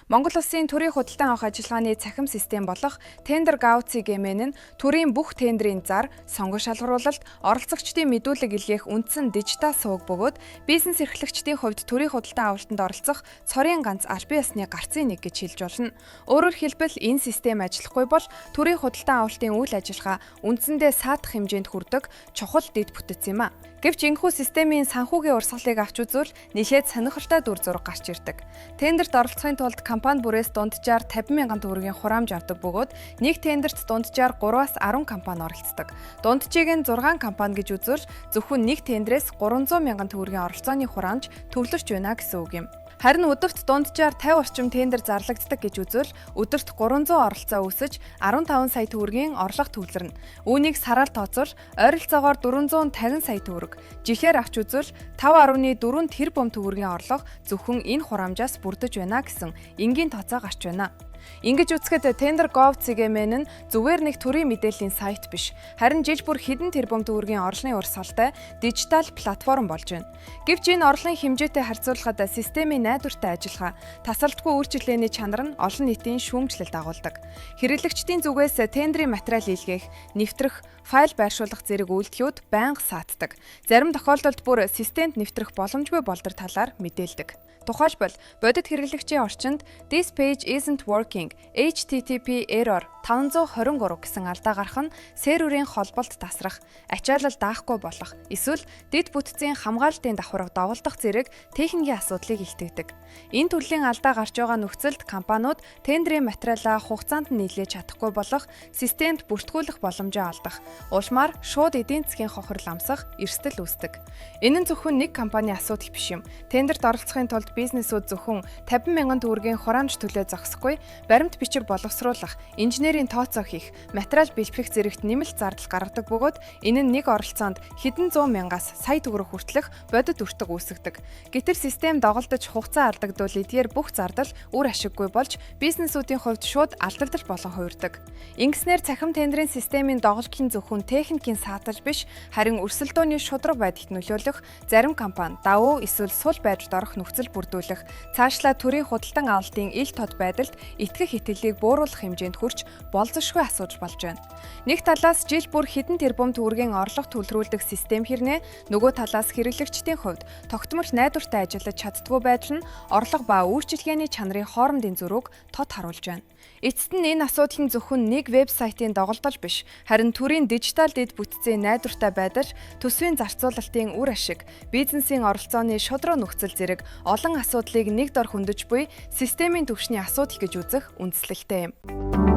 Монгол Улсын төрийн худалдан авах ажиллагааны цахим систем болох Tender Gov.cgmn нь төрийн бүх тендерийн зар, сонгон шалгаруулалт, оролцогчдын мэдүүлэг илгээх үндсэн дижитал суваг бөгөөд бизнес эрхлэгчдийн хувьд төрийн худалдан авалтанд оролцох цорын ганц аль бие ёсны гарцын нэг гэж хэлж болно. Өөрөөр хэлбэл энэ систем ажиллахгүй бол төрийн худалдан авалтын үйл ажиллагаа үндсэндээ саатах хэмжээнд хүрдэг чухал дэд бүтэц юм а. Гэвч энэхүү системийн санхүүгийн урсгалыг авч үзвэл нэлээд сонирхолтой дүр зураг гарч ирдэг. Тендерт оролцохын тулд компани бүрээс дунджаар 50,000 төгрөгийн хураамж авдаг бөгөөд нэг тендерт дунджаар 3-аас 10 компани оролцдог. Дунджийг нь 6 компани гэж үзвэл зөвхөн нэг тендерээс 300,000 төгрөгийн оролцооны хураамж төвлөрч байна гэсэн үг юм. Харин өдөрт дунджаар 50 орчим тендер зарлагддаг гэж үзвэл өдөрт 300 оролцоо үүсэж 15 сая төгрөгийн орлого төвлөрнө. Үүнийг сараар тооцвол ойролцоогоор 450 сая төгрөг. Жихээр авч үзвэл 5.4 тэрбум төгрөгийн орлого зөвхөн энэ хураамжаас бүрдэж байна гэсэн энгийн тооцоо гарч байна. Ингэж үзэхэд Tender Gov.cgmn нь зүгээр нэг төрийн мэдээллийн сайт биш, харин жиж бүр хэдэн тэрбум төгрөгийн орлогын урсгалтай дижитал платформ болж байна. Гэвч энэ орлогын хэмжээтэй харьцуулахад системийн найдвартай ажиллагаа, тасралтгүй үйлчилгээний чанар нь олон нийтийн шүүмжлэлд агуулдаг. Хэрэглэгчдийн зүгээс тендерийн материал илгээх, нэвтрэх, файл байршуулах зэрэг үйлдэлүүд байнга саатдаг. Зарим тохиолдолд бүр системд нэвтрэх боломжгүй болдор талаар мэдээлдэг. Тухайлбал, бодит хэрэглэгчийн орчинд "This page isn't working. HTTP error 523" гэсэн алдаа гарах нь серверийн холболт тасрах, ачаалал даахгүй болох, эсвэл дэд бүтцийн хамгаалалтын давхарга доволдох зэрэг техникийн асуудлыг илтгэдэг. Энэ төрлийн алдаа гарч байгаа нөхцөлд компаниуд тендерийн материалаа хугацаанд нь нийлээж чадахгүй болох, системд бүртгүүлэх боломжоо алдах, улмаар шууд эдийн засгийн хохирол амсах эрсдэл үүсдэг. Энэ нь зөвхөн нэг компанийн асуудал биш юм. Тендерт оролцохын тулд бизнесүүд зөвхөн 50,000 төгрөгийн хураамж төлөө зогсохгүй, баримт бичиг боловсруулах, инженерийн тооцоо хийх, материал бэлтгэх зэрэгт нэмэлт зардал гаргадаг бөгөөд энэ нь нэг оролцоонд хэдэн 100,000-аас сая төгрөг хүртэлх бодит өртөг үүсгдэг. Гэтэл систем доголдож хугацаа алдагдвал эдгээр бүх зардал үр ашиггүй болж бизнесүүдийн хувьд шууд алдагдал болон хувирдаг. Ингэснээр цахим тендерийн системийн доголдол нь зөвхөн техникийн саатаж биш, харин өрсөлдөөний шудраг байдалд нөлөөлөх, зарим компани давуу эсвэл сул байдалд орох нөхцөл бүрдүүлэх, цаашлаа төрийн худалдан авалтын ил тод байдалд итгэх итгэлийг бууруулах хэмжээнд хүрч болзошгүй асууж болж байна. Нэг талаас жил бүр хэдэн тэрбум төгрөгийн орлого төлрүүлдэг систем хэрнээ, нөгөө талаас хэрэглэгчдийн хувьд тогтмол найдвартай ажиллаж чаддгүй байдал нь орлого ба үйлчилгээний чанарын хоорондын зөрүүг тод харуулж байна. Эцэст нь энэ асуудал нь зөвхөн нэг вебсайтын доголдол биш, харин төрийн дижитал дэд бүтцийн найдвартай байдал, төсвийн зарцуулалтын үр ашиг, бизнесийн оролцооны шудраг нөхцөл зэрэг олон асуудлыг нэг дор хөндөж буй системийн түвшний асуудал гэж үзэх үндслэлтэй юм.